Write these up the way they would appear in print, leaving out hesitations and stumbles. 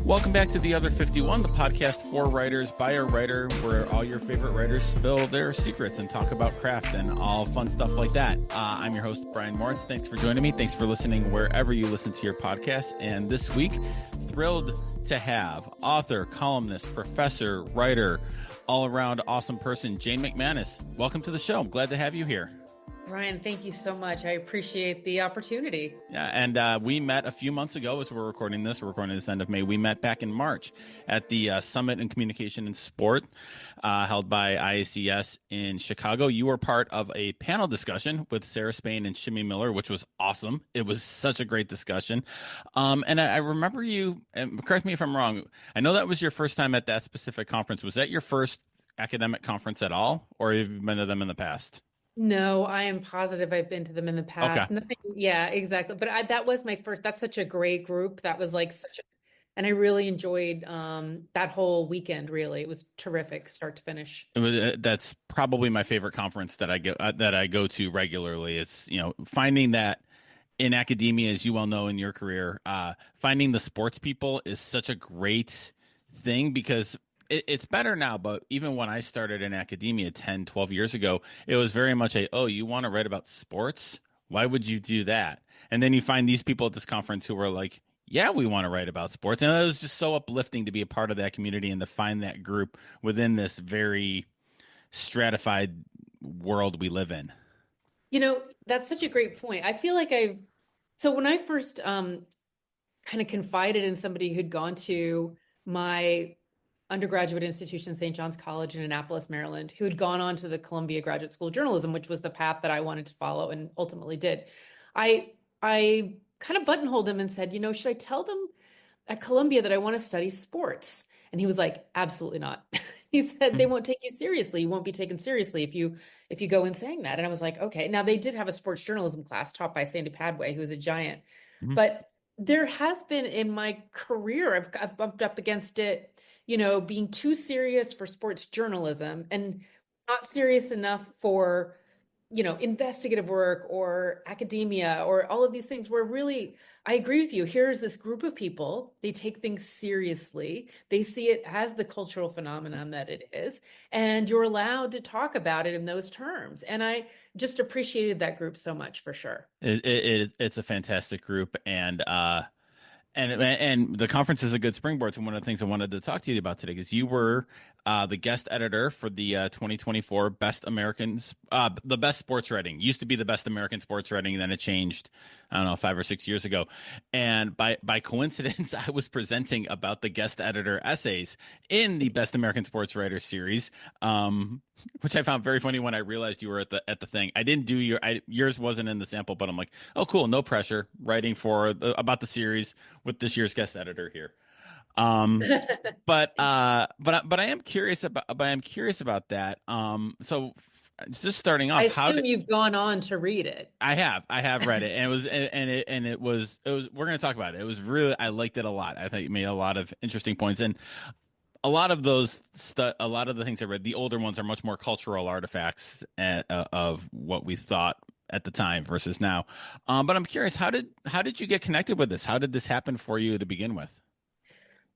Welcome back to The Other 51, the podcast for writers by a writer, where all your favorite writers spill their secrets and talk about craft and all fun stuff like that. I'm your host, Brian Moritz. Thanks for joining me. Thanks for listening wherever you listen to your podcast. And this week, thrilled to have author, columnist, professor, writer, all-around awesome person, Jane McManus. Welcome to the show. I'm glad to have you here. Ryan, thank you so much. I appreciate the opportunity. Yeah, and we met a few months ago as we're recording this. We're recording this end of May. We met back in March at the Summit in Communication and Sport held by IACS in Chicago. You were part of a panel discussion with Sarah Spain and Shimmy Miller, which was awesome. It was such a great discussion. And I remember you, and correct me if I'm wrong, I know that was your first time at that specific conference. Was that your first academic conference at all, or have you been to them in the past? No, I am positive I've been to them in the past. Okay. Nothing, yeah, exactly. But that was my first. That's such a great group. That was like and I really enjoyed that whole weekend. Really, it was terrific, start to finish. That's probably my favorite conference that I go to regularly. It's finding that in academia, as you well know in your career, finding the sports people is such a great thing because it's better now, but even when I started in academia 10, 12 years ago, it was very much you want to write about sports? Why would you do that? And then you find these people at this conference who were like, yeah, we want to write about sports. And it was just so uplifting to be a part of that community and to find that group within this very stratified world we live in. That's such a great point. I feel like so when I first kind of confided in somebody who'd gone to my undergraduate institution, St. John's College in Annapolis, Maryland, who had gone on to the Columbia Graduate School of Journalism, which was the path that I wanted to follow and ultimately did. I kind of buttonholed him and said, should I tell them at Columbia that I want to study sports? And he was like, absolutely not. He said, they won't take you seriously. You won't be taken seriously if you go in saying that. And I was like, okay. Now they did have a sports journalism class taught by Sandy Padway, who is a giant, but there has been in my career, I've bumped up against it, being too serious for sports journalism and not serious enough for, investigative work or academia or all of these things where really, I agree with you. Here's this group of people. They take things seriously. They see it as the cultural phenomenon that it is, and you're allowed to talk about it in those terms. And I just appreciated that group so much, for sure. It's a fantastic group, and the conference is a good springboard to one of the things I wanted to talk to you about today, because you were the guest editor for the 2024 the best sports writing. Used to be the best American sports writing, then it changed, I don't know, 5 or 6 years ago. And by coincidence, I was presenting about the guest editor essays in the Best American Sports Writer series, which I found very funny when I realized you were at the thing. I didn't do yours wasn't in the sample, but I'm like, oh, cool, no pressure. Writing about the series with this year's guest editor here. But I am curious about that. So just starting off, I assume you've gone on to read it. I have read it, and it was we're going to talk about it. It was really, I liked it a lot. I think you made a lot of interesting points, and a lot of the things I read, the older ones, are much more cultural artifacts of what we thought at the time versus now. But I'm curious, how did you get connected with this? How did this happen for you to begin with?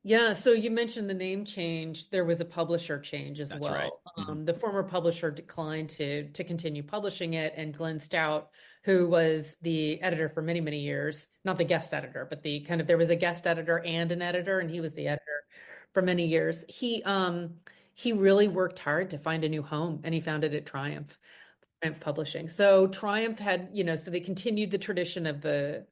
Yeah, so you mentioned the name change. There was a publisher change as well. Right. Mm-hmm. The former publisher declined to continue publishing it, and Glenn Stout, who was the editor for many, many years, not the guest editor, but there was a guest editor and an editor, and he was the editor for many years. He really worked hard to find a new home, and he found it at Triumph Publishing. So Triumph had, so they continued the tradition of the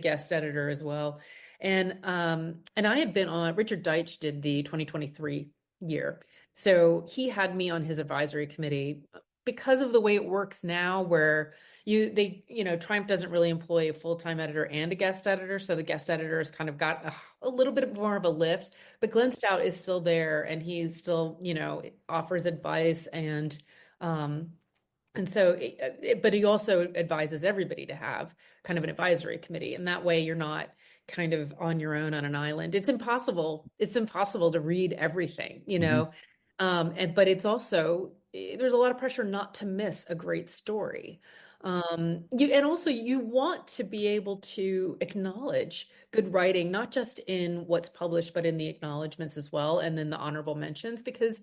guest editor as well. And I had been on, Richard Deitsch did the 2023 year. So he had me on his advisory committee because of the way it works now, where Triumph doesn't really employ a full-time editor and a guest editor. So the guest editor has kind of got a little bit more of a lift, but Glenn Stout is still there, and he still, offers advice and so, but he also advises everybody to have kind of an advisory committee. And that way you're not kind of on your own on an island. It's impossible to read everything, but it's also, there's a lot of pressure not to miss a great story. And also you want to be able to acknowledge good writing, not just in what's published, but in the acknowledgments as well, and then the honorable mentions, because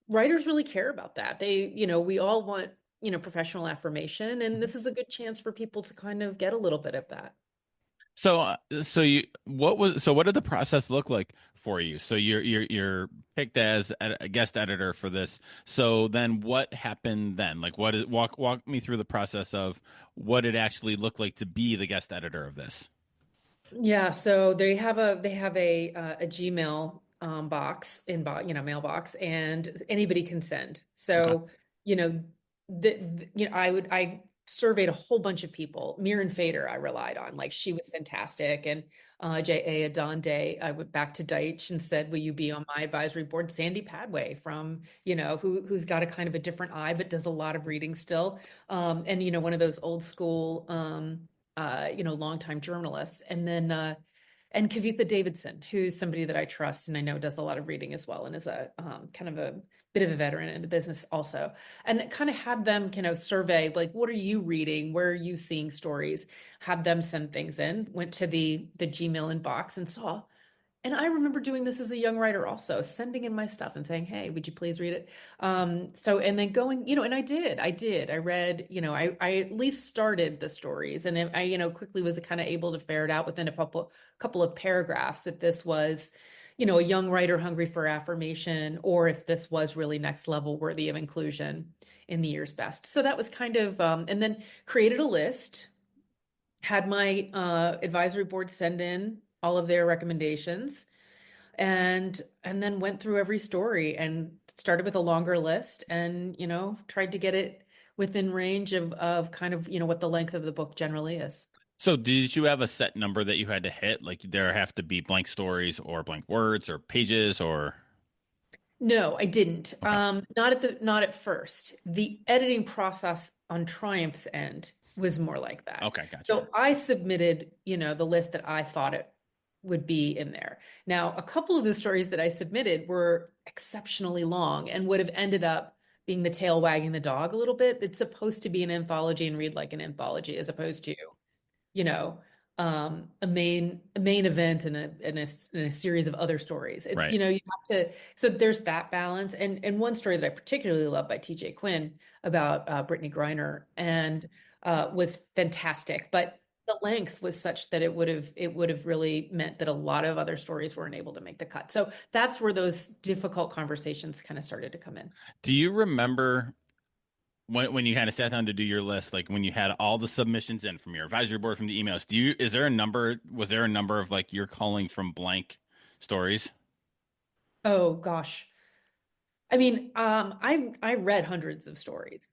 writers really care about that. We all want, professional affirmation, and this is a good chance for people to kind of get a little bit of that. So what did the process look like for you? So you're picked as a guest editor for this. So then what happened then? Like walk me through the process of what it actually looked like to be the guest editor of this. Yeah, so they have a Gmail box mailbox, and anybody can send. Okay. So, you know, I surveyed a whole bunch of people. Mirren Fader I relied on. Like, she was fantastic. And J.A. Adonde, I went back to Deitch and said, will you be on my advisory board? Sandy Padway from, who's got a kind of a different eye, but does a lot of reading still. And one of those old school longtime journalists. And Kavitha Davidson, who's somebody that I trust and I know does a lot of reading as well, and is a kind of a bit of a veteran in the business also. And kind of had them survey, like, what are you reading? Where are you seeing stories? Had them send things in, went to the Gmail inbox and saw. And I remember doing this as a young writer also, sending in my stuff and saying, hey, would you please read it? And then going, and I read, I at least started the stories, and I, quickly was kind of able to ferret out within a couple of paragraphs if this was, a young writer hungry for affirmation, or if this was really next level worthy of inclusion in the year's best. So that was kind of, and then created a list, had my advisory board send in all of their recommendations, and then went through every story and started with a longer list, and tried to get it within range of kind of what the length of the book generally is. So did you have a set number that you had to hit? Like there have to be blank stories or blank words or pages or No, I didn't. okay. Not at first. The editing process on Triumph's end was more like that. Okay, gotcha. So I submitted, the list that I thought it would be in there. Now, a couple of the stories that I submitted were exceptionally long and would have ended up being the tail wagging the dog a little bit. It's supposed to be an anthology and read like an anthology, as opposed to, you know, a main event and a series of other stories. It's, Right. you have to, so there's that balance. And one story that I particularly love by TJ Quinn about Brittany Griner and was fantastic, but the length was such that it would have really meant that a lot of other stories weren't able to make the cut. So that's where those difficult conversations kind of started to come in. Do you remember when you kind of sat down to do your list, like when you had all the submissions in from your advisory board, from the emails, is there a number, was there a number of like you're calling from blank stories? Oh gosh. I mean, I read hundreds of stories,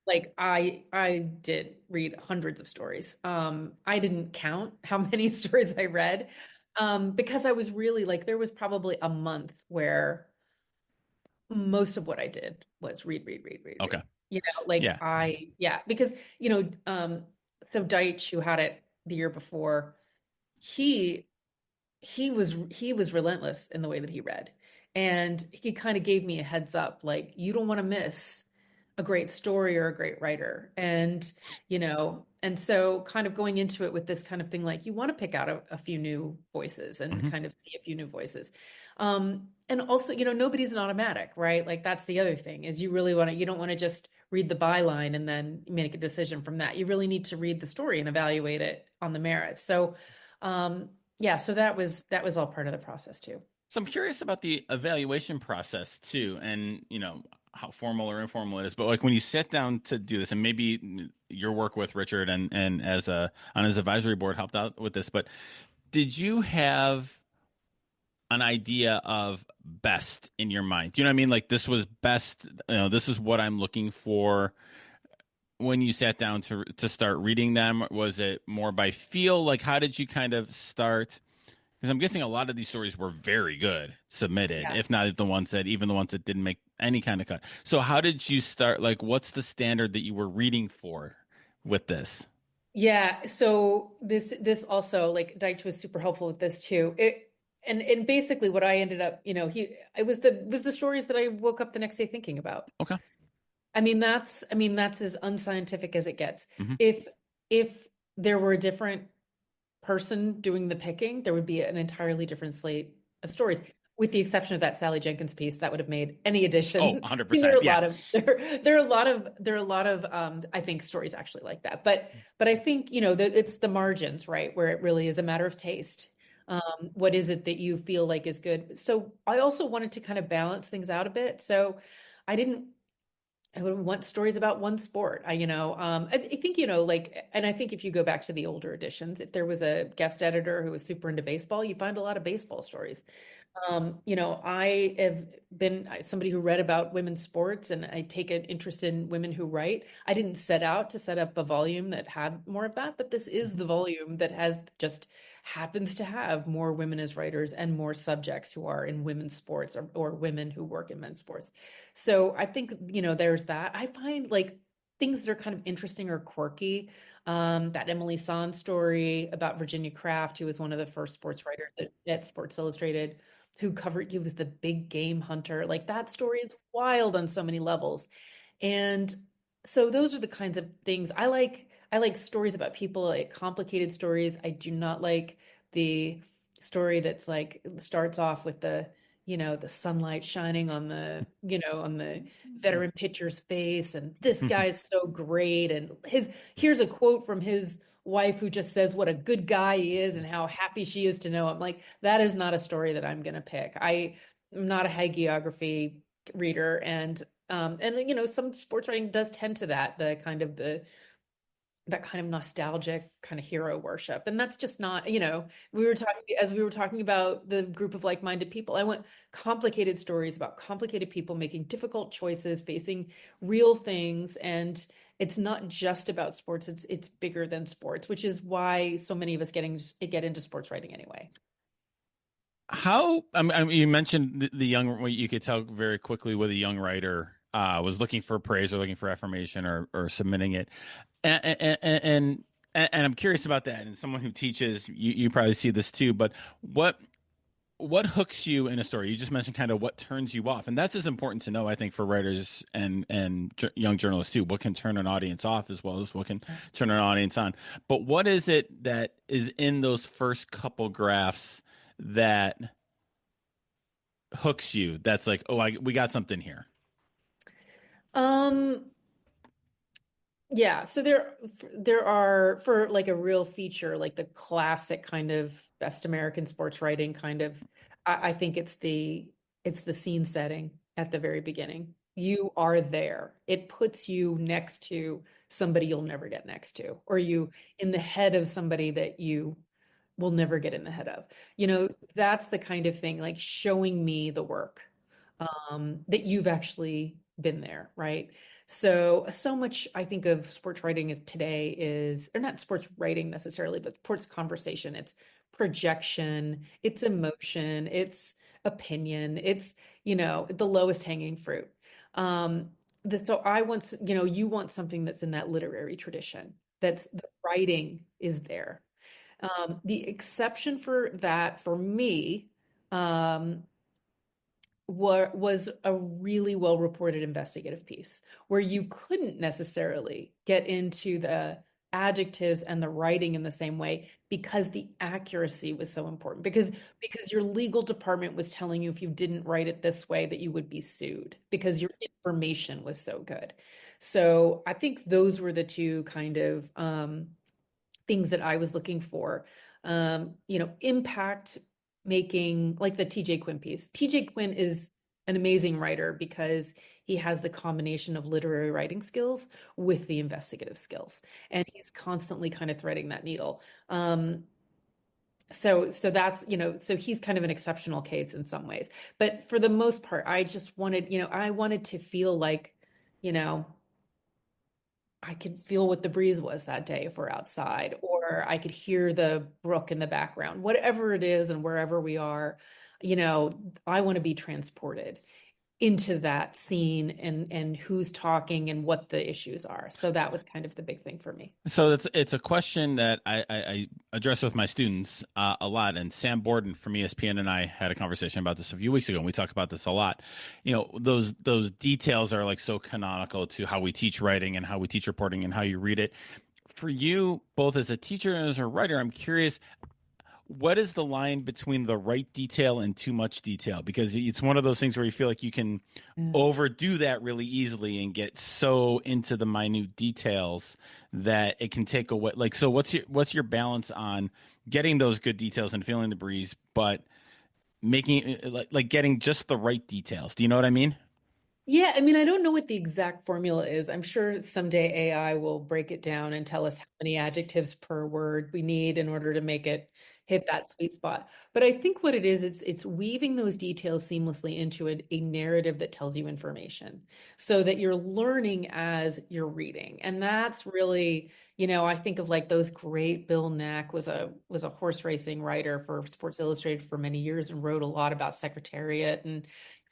like I did read hundreds of stories. I didn't count how many stories I read, because I was really like, there was probably a month where most of what I did was read, read, read, read, Okay. read. Like Yeah. yeah, because so Deitch, who had it the year before, he he was relentless in the way that he read, and he kind of gave me a heads up, like, you don't want to miss a great story or a great writer. And so kind of going into it with this kind of thing, like, you want to pick out a few new voices and Hmm. kind of see a few new voices. And also, nobody's an automatic, right? Like, that's the other thing, is you don't want to just read the byline and then make a decision from that. You really need to read the story and evaluate it on the merits. So yeah, so that was all part of the process too. So I'm curious about the evaluation process too, and how formal or informal it is. But like when you sit down to do this, and maybe your work with Richard and as a on his advisory board helped out with this, but did you have an idea of best in your mind? Do you know what I mean? Like this was best, this is what I'm looking for when you sat down to start reading them. Was it more by feel? Like how did you kind of start? Because I'm guessing a lot of these stories were very good submitted, Yeah. if not even the ones that didn't make any kind of cut. So how did you start? Like, what's the standard that you were reading for with this? Yeah, so this also, like, Deitch was super helpful with this too. and basically what I ended up, it was the stories that I woke up the next day thinking about. Okay. I mean that's as unscientific as it gets. Hmm. If if there were a different person doing the picking, there would be an entirely different slate of stories. With the exception of that Sally Jenkins piece, that would have made any Oh, edition. I mean, 100%. Yeah. there are a lot of I think stories actually like that. But I think, that it's the margins, right, where it really is a matter of taste. What is it that you feel like is good? So I also wanted to kind of balance things out a bit. So I didn't I would want stories about one sport. I think, like, and I think if you go back to the older editions, if there was a guest editor who was super into baseball, you find a lot of baseball stories. I have been somebody who read about women's sports and I take an interest in women who write. I didn't set out to set up a volume that had more of that, but this is the volume that has just happens to have more women as writers and more subjects who are in women's sports or women who work in men's sports. So I think, there's that. I find like things that are kind of interesting or quirky. That Emily Son story about Virginia Craft, who was one of the first sports writers at Sports Illustrated, who covered he was the big game hunter. Like that story is wild on so many levels. And so those are the kinds of things I like stories about people, like complicated stories. I do not like the story that's like starts off with the sunlight shining on on the veteran pitcher's face and this guy's so great and here's a quote from his wife who just says what a good guy he is and how happy she is to know him. Like that is not a story that I'm going to pick. I'm not a hagiography reader, and some sports writing does tend to that kind of nostalgic kind of hero worship, and that's just not, we were talking about the group of like-minded people. I want complicated stories about complicated people making difficult choices, facing real things, and it's not just about sports. It's bigger than sports, which is why so many of us get into sports writing anyway. I mean, you mentioned the young, well, you could tell very quickly whether a young writer was looking for praise or looking for affirmation or submitting it. And I'm curious about that. And someone who teaches, you probably see this too, but what what hooks you in a story? You just mentioned kind of what turns you off, and that's as important to know, I think, for writers and young journalists too. What can turn an audience off as well as what can turn an audience on. But what is it that is in those first couple graphs that hooks you? That's like, oh, we got something here. Um, Yeah, so there are for like a real feature, like the classic kind of best American sports writing kind of, I think it's the scene setting at the very beginning. You are there. It puts you next to somebody you'll never get next to, or you in the head of somebody that you will never get in the head of. That's the kind of thing, like showing me the work, that you've actually been there, right? So much I think of sports writing is today is, or not sports writing necessarily, but sports conversation. It's projection, it's emotion, it's opinion, it's, the lowest hanging fruit. So I want, you want something that's in that literary tradition, that's the writing is there. The exception for that for me, was a really well reported investigative piece where you couldn't necessarily get into the adjectives and the writing in the same way because the accuracy was so important, because your legal department was telling you if you didn't write it this way that you would be sued because your information was so good. So I think those were the two kind of things that I was looking for. Impact making, like the TJ Quinn piece. TJ Quinn is an amazing writer because he has the combination of literary writing skills with the investigative skills, and he's constantly kind of threading that needle. So that's, so he's kind of an exceptional case in some ways. But for the most part, I just wanted, I wanted to feel like, you know, I could feel what the breeze was that day if we're outside, or I could hear the brook in the background, whatever it is, and wherever we are, I want to be transported. into that scene and who's talking and what the issues are. So that was kind of the big thing for me. So it's a question that I address with my students a lot. And Sam Borden from ESPN and I had a conversation about this a few weeks ago, and we talk about this a lot. You know, those details are like so canonical to how we teach writing and how we teach reporting and how you read it. For you, both as a teacher and as a writer, I'm curious, what is the line between the right detail and too much detail? Because it's one of those things where you feel like you can Yeah. overdo that really easily and get so into the minute details that it can take away. Like, so what's your balance on getting those good details and feeling the breeze, but making it like getting just the right details? Do you know what I mean? Yeah, I mean, I don't know what the exact formula is. I'm sure someday AI will break it down and tell us how many adjectives per word we need in order to make it hit that sweet spot. But I think what it is, it's weaving those details seamlessly into a narrative that tells you information so that you're learning as you're reading. And that's really, I think of like those great Bill Nack was a horse racing writer for Sports Illustrated for many years and wrote a lot about Secretariat and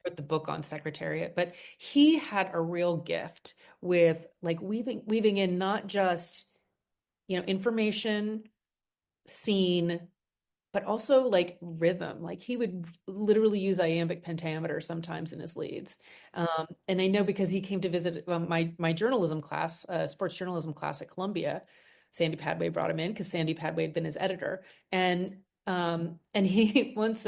wrote the book on Secretariat, but he had a real gift with like weaving in not just, information, scene, but also like rhythm. Like he would literally use iambic pentameter sometimes in his leads. And I know because he came to visit my journalism class, sports journalism class at Columbia. Sandy Padway brought him in because Sandy Padway had been his editor, and he once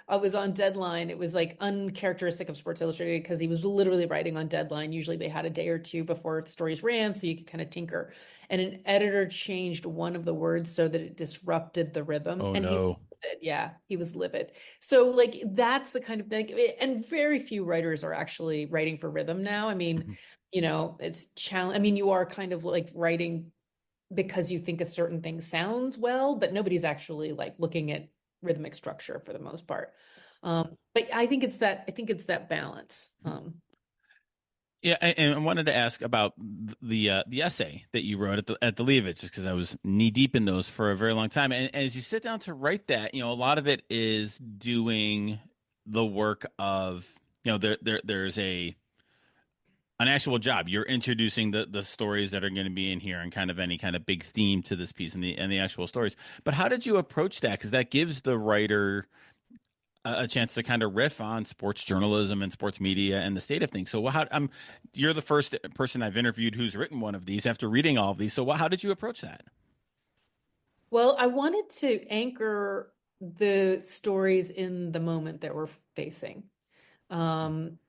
I was on deadline. It was like uncharacteristic of Sports Illustrated because he was literally writing on deadline. Usually they had a day or two before the stories ran, so you could kind of tinker. And an editor changed one of the words so that it disrupted the rhythm, Oh and he was no. livid. Yeah, he was livid. So like that's the kind of thing, and very few writers are actually writing for rhythm now. I mean, Mhm. it's challenge. I mean, you are kind of like writing because you think a certain thing sounds well, but nobody's actually like looking at rhythmic structure for the most part. But I think it's that balance. Yeah, and I wanted to ask about the essay that you wrote at the Leavitch, just because I was knee deep in those for a very long time. And as you sit down to write that, a lot of it is doing the work of, there's an actual job. You're introducing the stories that are going to be in here and kind of any kind of big theme to this piece and the actual stories. But how did you approach that? Because that gives the writer a chance to kind of riff on sports journalism and sports media and the state of things. So you're the first person I've interviewed who's written one of these after reading all of these. So how did you approach that? Well, I wanted to anchor the stories in the moment that we're facing,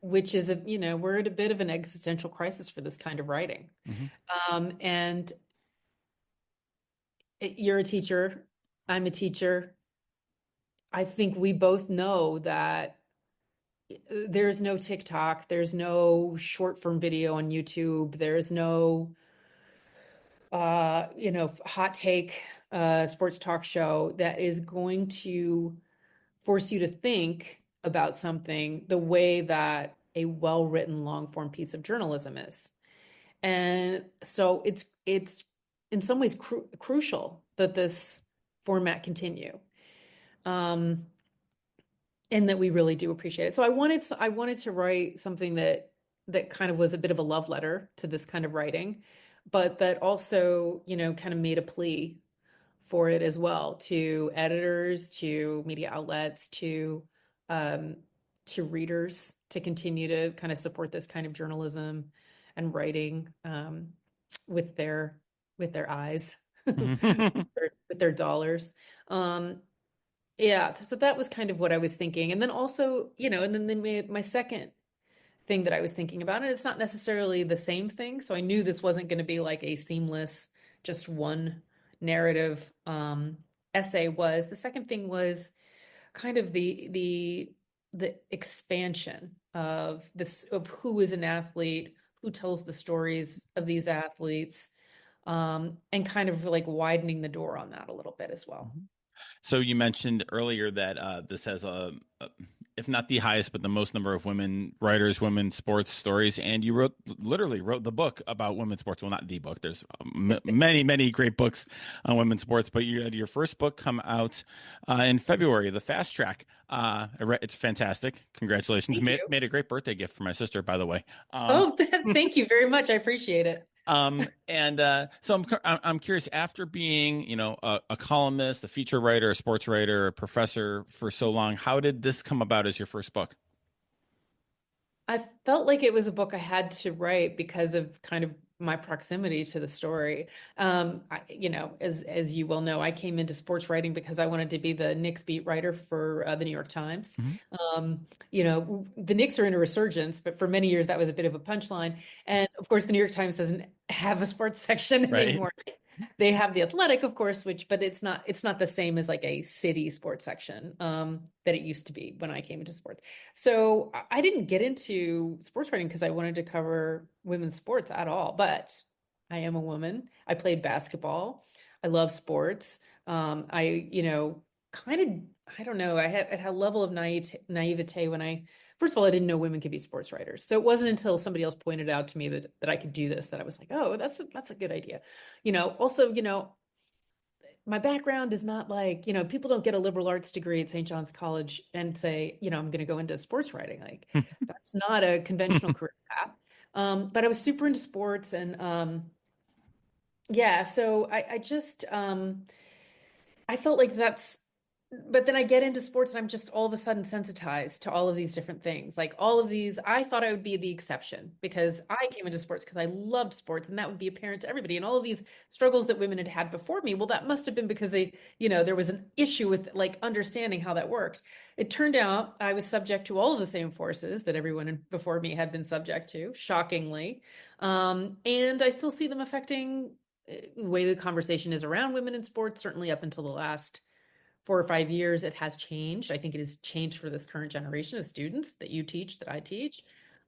which is we're at a bit of an existential crisis for this kind of writing. Mm-hmm. And you're a teacher, I'm a teacher. I think we both know that there's no TikTok, there's no short form video on YouTube, there's no hot take sports talk show that is going to force you to think about something the way that a well-written long form piece of journalism is. And so it's in some ways crucial that this format continue. Um, and that we really do appreciate it. So I wanted to write something that kind of was a bit of a love letter to this kind of writing, but that also, kind of made a plea for it as well to editors, to media outlets, um, to readers to continue to kind of support this kind of journalism and writing with their eyes, with their dollars. Um, yeah, so that was kind of what I was thinking. And then also, and then my second thing that I was thinking about, and it's not necessarily the same thing. So I knew this wasn't going to be like a seamless, just one narrative essay. Was the second thing was kind of the expansion of this of who is an athlete, who tells the stories of these athletes, and kind of like widening the door on that a little bit as well. So you mentioned earlier that this has if not the highest, but the most number of women writers, women sports stories, and you literally wrote the book about women's sports. Well, not the book. There's many great books on women's sports, but you had your first book come out in February, The Fast Track. It's fantastic. Congratulations! Thank you. Made a great birthday gift for my sister, by the way. Oh, thank you very much. I appreciate it. And so I'm curious. After being, a columnist, a feature writer, a sports writer, a professor for so long, how did this come about as your first book? I felt like it was a book I had to write because of kind of my proximity to the story. As you well know, I came into sports writing because I wanted to be the Knicks beat writer for the New York Times. Mhm. The Knicks are in a resurgence, but for many years that was a bit of a punchline. And of course, the New York Times doesn't have a sports section Right. anymore. They have the Athletic, of course, but it's not the same as like a city sports section that it used to be when I came into sports. So I didn't get into sports writing because I wanted to cover women's sports at all. But I am a woman. I played basketball. I love sports. Kind of, I don't know. I had a level of naivete when first of all, I didn't know women could be sports writers. So it wasn't until somebody else pointed out to me that I could do this that I was like, oh, that's a good idea. Also, my background is not like, people don't get a liberal arts degree at St. John's College and say, I'm going to go into sports writing. Like that's not a conventional career path. But I was super into sports and yeah, so I just I felt like but then I get into sports and I'm just all of a sudden sensitized to all of these different things. Like all of these, I thought I would be the exception because I came into sports because I loved sports and that would be apparent to everybody. And all of these struggles that women had had before me, well, that must have been because there was an issue with like understanding how that worked. It turned out I was subject to all of the same forces that everyone before me had been subject to, shockingly. And I still see them affecting the way the conversation is around women in sports, certainly up until the last 4 or 5 years, it has changed. I think it has changed for this current generation of students that you teach, that I teach.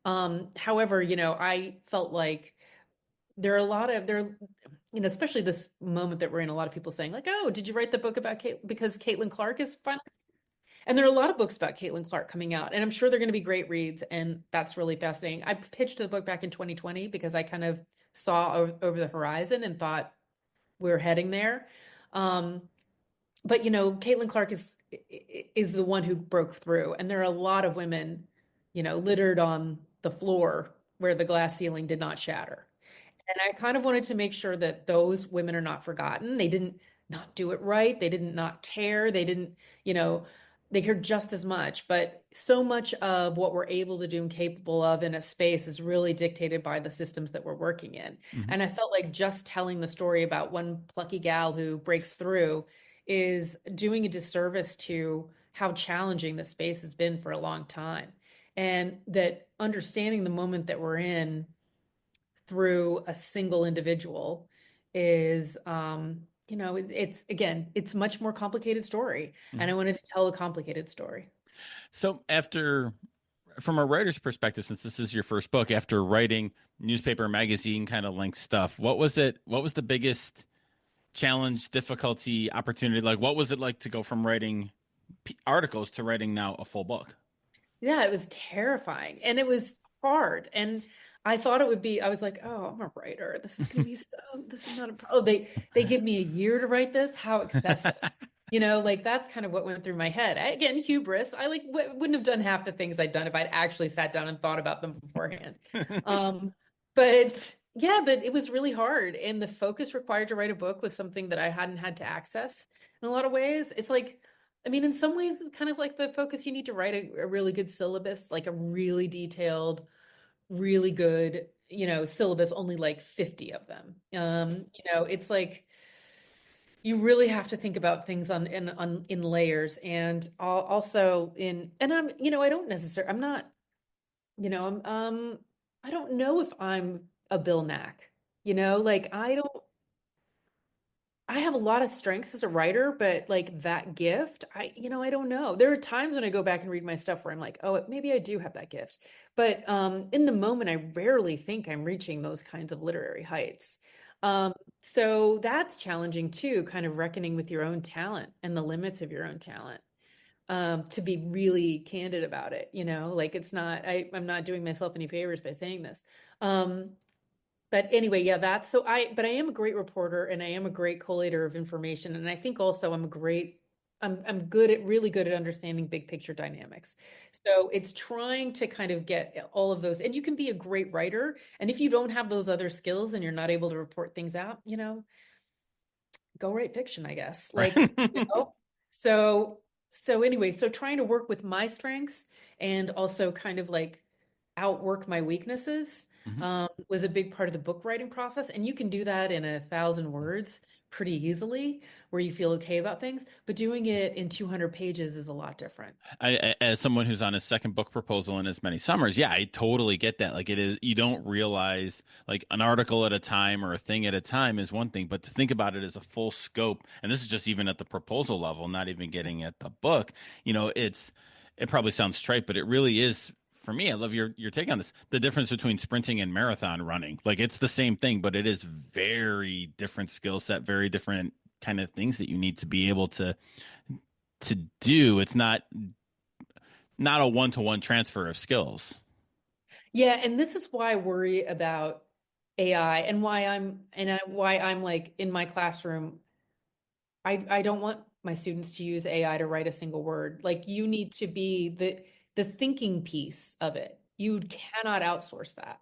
However, I felt like there are a lot of especially this moment that we're in, a lot of people saying like, "Oh, did you write the book about Kate because Caitlin Clark is fun?" And there are a lot of books about Caitlin Clark coming out, and I'm sure they're going to be great reads, and that's really fascinating. I pitched the book back in 2020 because I kind of saw over the horizon and thought we're heading there. Um, but Caitlin Clark is the one who broke through, and there are a lot of women, littered on the floor where the glass ceiling did not shatter. And I kind of wanted to make sure that those women are not forgotten. They didn't not do it right. They didn't not care. They didn't, they cared just as much. But so much of what we're able to do and capable of in a space is really dictated by the systems that we're working in. Mhm. And I felt like just telling the story about one plucky gal who breaks through is doing a disservice to how challenging the space has been for a long time. And that understanding the moment that we're in through a single individual is it's again, it's much more complicated story, and Mhm. I wanted to tell a complicated story. So from a writer's perspective, since this is your first book, after writing newspaper, magazine kind of length stuff, what was it? What was the biggest challenge, difficulty, opportunity? Like, what was it like to go from writing articles to writing now a full book? Yeah, it was terrifying and it was hard. And I thought it would be, I was like, oh, I'm a writer. This is not a problem. They give me a year to write this. How excessive. Like that's kind of what went through my head. Again, hubris. I like wouldn't have done half the things I'd done if I'd actually sat down and thought about them beforehand. Um, but yeah, but it was really hard. And the focus required to write a book was something that I hadn't had to access in a lot of ways. It's like, I mean, in some ways, it's kind of like the focus you need to write a really good syllabus, like a really detailed, really good, syllabus, only like 50 of them. It's like you really have to think about things in layers and also and I don't necessarily, I'm not, I don't know if I'm a Bill Mack, like I have a lot of strengths as a writer, but like that gift, I don't know. There are times when I go back and read my stuff where I'm like, oh, maybe I do have that gift. But in the moment, I rarely think I'm reaching those kinds of literary heights. So that's challenging too, kind of reckoning with your own talent and the limits of your own talent. to be really candid about it, like it's not, I'm not doing myself any favors by saying this. Um, but anyway, yeah, but I am a great reporter and I am a great collator of information. And I think also I'm really good at understanding big picture dynamics. So it's trying to kind of get all of those, and you can be a great writer. And if you don't have those other skills and you're not able to report things out, go write fiction, I guess. Right. So anyway, so trying to work with my strengths and also kind of like outwork my weaknesses Mhm. was a big part of the book writing process. And you can do that in 1,000 words pretty easily, where you feel okay about things. But doing it in 200 pages is a lot different. As someone who's on his second book proposal in as many summers, yeah, I totally get that. Like it is, you don't realize like an article at a time or a thing at a time is one thing, but to think about it as a full scope, and this is just even at the proposal level, not even getting at the book, it probably sounds trite, but it really is. For me, I love your take on this. The difference between sprinting and marathon running, like it's the same thing, but it is very different skill set, very different kind of things that you need to be able to do. It's not a one-to-one transfer of skills. Yeah, and this is why I worry about AI and why I'm like in my classroom. I don't want my students to use AI to write a single word. Like you need to be the thinking piece of it. You cannot outsource that.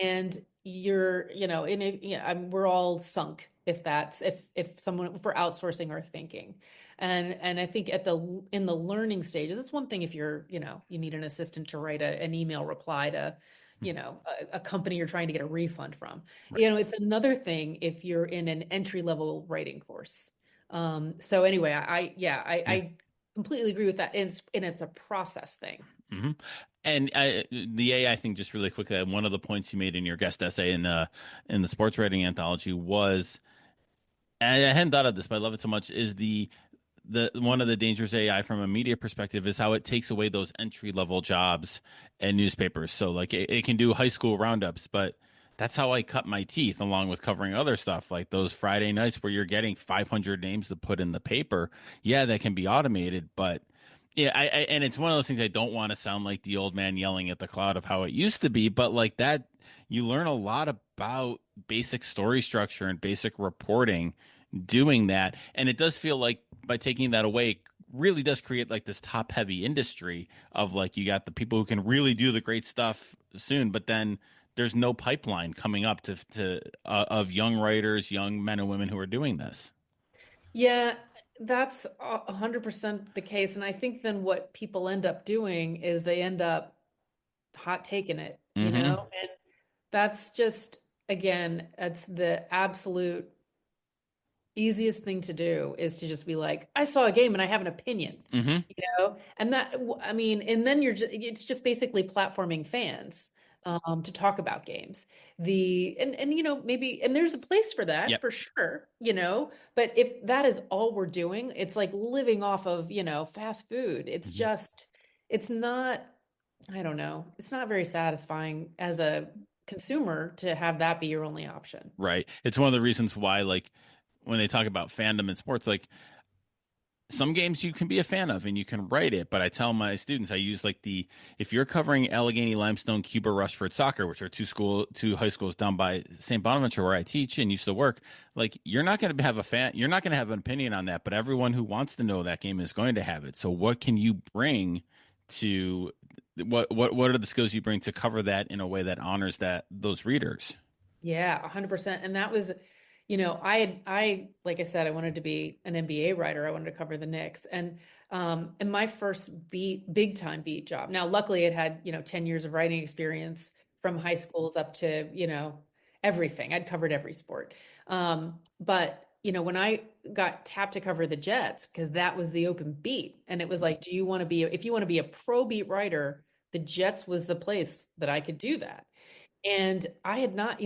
And we're all sunk if someone for outsourcing our thinking. And I think in the learning stages, it's one thing if you need an assistant to write an email reply to, a company you're trying to get a refund from. Right. It's another thing if you're in an entry level writing course. So anyway, Yeah. I completely agree with that. And it's a process thing. Hmm. And the AI thing, just really quickly, one of the points you made in your guest essay in the sports writing anthology was, and I hadn't thought of this, but I love it so much, is the one of the dangers of AI from a media perspective is how it takes away those entry level jobs in newspapers. So like it can do high school roundups, but that's how I cut my teeth along with covering other stuff like those Friday nights where you're getting 500 names to put in the paper. Yeah, that can be automated, but yeah, and it's one of those things I don't want to sound like the old man yelling at the cloud of how it used to be, but like that, you learn a lot about basic story structure and basic reporting doing that. And it does feel like by taking that away, it really does create like this top heavy industry of like you got the people who can really do the great stuff soon, but then there's no pipeline coming up to of young writers, young men and women who are doing this. Yeah, that's 100% the case. And I think then what people end up doing is they end up hot taking it, Hmm. and that's just, again, it's the absolute easiest thing to do is to just be like, I saw a game and I have an opinion, Hmm. and I mean, and then it's just basically platforming fans to talk about games. And maybe, and there's a place for that Yep. for sure, but if that is all we're doing, it's like living off of, fast food. Hmm. It's not, I don't know, it's not very satisfying as a consumer to have that be your only option. Right. It's one of the reasons why, like, when they talk about fandom in sports, like some games you can be a fan of and you can write it, but I tell my students I use like if you're covering Allegheny Limestone, Cuba, Rushford soccer, which are two high schools down by St. Bonaventure where I teach and used to work, like you're not going to have you're not going to have an opinion on that, but everyone who wants to know that game is going to have it. So what can you bring to what are the skills you bring to cover that in a way that honors those readers? Yeah, 100%. And that was, like I said, I wanted to be an NBA writer. I wanted to cover the Knicks. And my first big time beat job. Now, luckily it had, 10 years of writing experience from high schools up to, everything. I'd covered every sport. But when I got tapped to cover the Jets, because that was the open beat, and it was like, if you want to be a pro beat writer, the Jets was the place that I could do that. And I had not,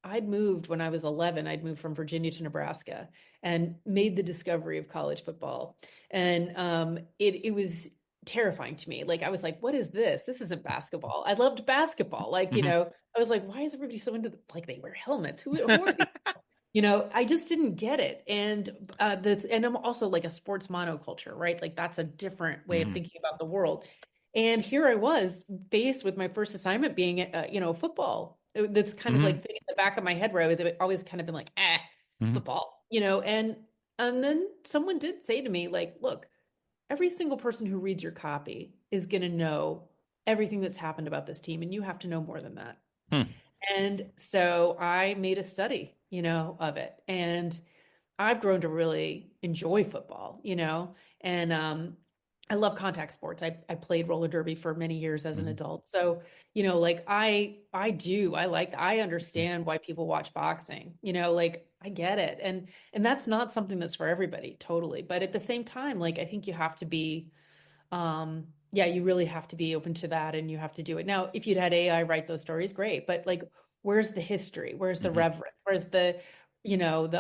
I'd moved when I was 11. I'd moved from Virginia to Nebraska and made the discovery of college football. And it was terrifying to me. Like I was like, what is this? This isn't basketball. I loved basketball. Like, Hmm. I was like, why is everybody so into like they wear helmets? Who are these? I just didn't get it. And I'm also like a sports monoculture, right? Like that's a different way of Hmm. thinking about the world. And here I was faced with my first assignment being, football. That's kind of Hmm. like thing in the back of my head where I was always kind of been like, Hmm. football, and then someone did say to me, like, look, every single person who reads your copy is going to know everything that's happened about this team, and you have to know more than that. Hmm. And so I made a study, of it. And I've grown to really enjoy football, and I love contact sports. I played roller derby for many years as an Hmm. adult. So, like I understand why people watch boxing, like I get it. And that's not something that's for everybody, totally. But at the same time, like I think you have to be yeah, you really have to be open to that and you have to do it. Now, if you'd had AI write those stories, great. But like, where's the history? Where's the Hmm. reverence? Where's the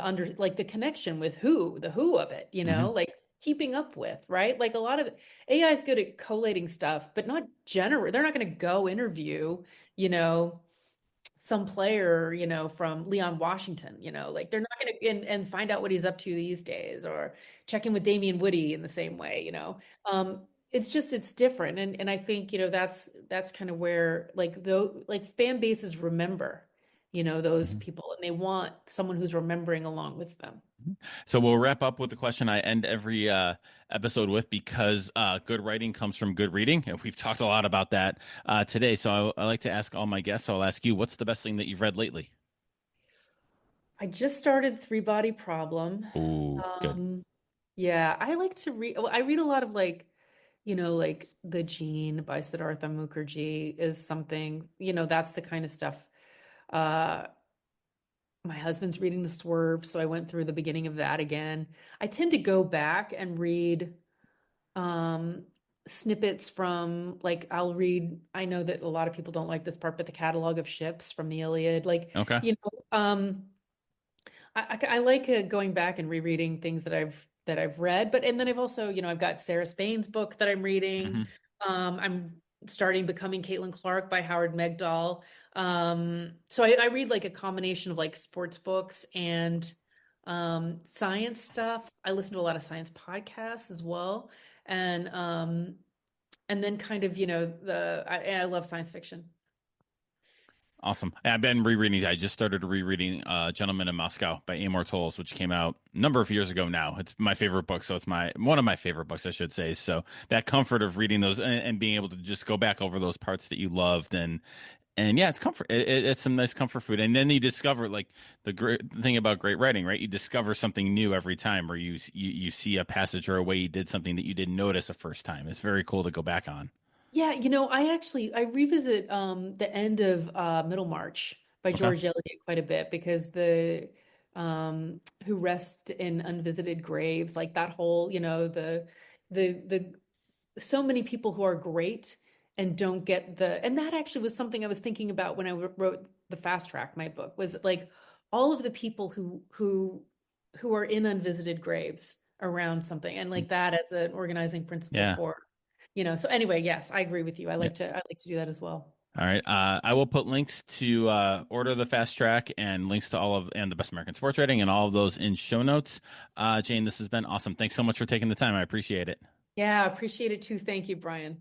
under, like the connection with the who of it, Hmm. like keeping up with, right? Like a lot of AI is good at collating stuff, but not general. They're not going to go interview, you know, some player, from Leon Washington, like they're not going to and find out what he's up to these days or check in with Damian Woody in the same way, it's different. And I think, that's kind of where like like fan bases remember, those Hmm. people and they want someone who's remembering along with them. So we'll wrap up with the question I end every episode with, because good writing comes from good reading, and we've talked a lot about that today. So I like to ask all my guests. So I'll ask you, what's the best thing that you've read lately? I just started Three Body Problem. Oh, good. Um, yeah, I like to read. I read a lot of like, like The Gene by Siddhartha Mukherjee is something, that's the kind of stuff. Uh, my husband's reading The Swerve, so I went through the beginning of that again. I tend to go back and read um snippets from like I know that a lot of people don't like this part, but the catalog of ships from the Iliad, like, Okay. I like going back and rereading things that I've read, but and then I've also, I've got Sarah Spain's book that I'm reading. Hmm. I'm starting Becoming Caitlin Clark by Howard Megdal. So I read like a combination of like sports books and science stuff. I listen to a lot of science podcasts as well, and then kind of, I love science fiction. Awesome. I've been rereading. I just started rereading Gentleman in Moscow by Amor Tolls, which came out a number of years ago now. It's my favorite book, so it's my one of my favorite books, I should say. So that comfort of reading those and being able to just go back over those parts that you loved, and yeah, it's comfort. It's some nice comfort food. And then you discover, like, the great thing about great writing, right? You discover something new every time, where you see a passage or a way you did something that you didn't notice the first time. It's very cool to go back on. Yeah, I revisit the end of Middlemarch by Okay. George Eliot quite a bit because the who rest in unvisited graves, like that whole, the so many people who are great and don't get and that actually was something I was thinking about when I wrote the Fast Track, my book, was like all of the people who are in unvisited graves around something, and like that as an organizing principle Yeah. for, so anyway, yes, I agree with you. I Yeah. like to do that as well. All right. I will put links to order the fast track and links to all of and the best American sports rating and all of those in show notes. Jane, this has been awesome. Thanks so much for taking the time. I appreciate it. Yeah, appreciate it too. Thank you, Brian.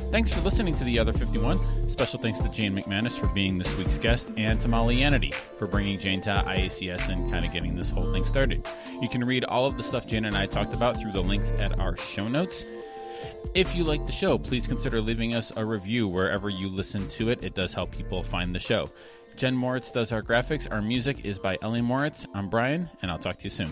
Thanks for listening to The Other 51. Special thanks to Jane McManus for being this week's guest, and to Molly Yanity for bringing Jane to IACS and kind of getting this whole thing started. You can read all of the stuff Jane and I talked about through the links at our show notes. If you like the show, please consider leaving us a review wherever you listen to it. It does help people find the show. Jen Moritz does our graphics. Our music is by Ellie Moritz. I'm Brian, and I'll talk to you soon.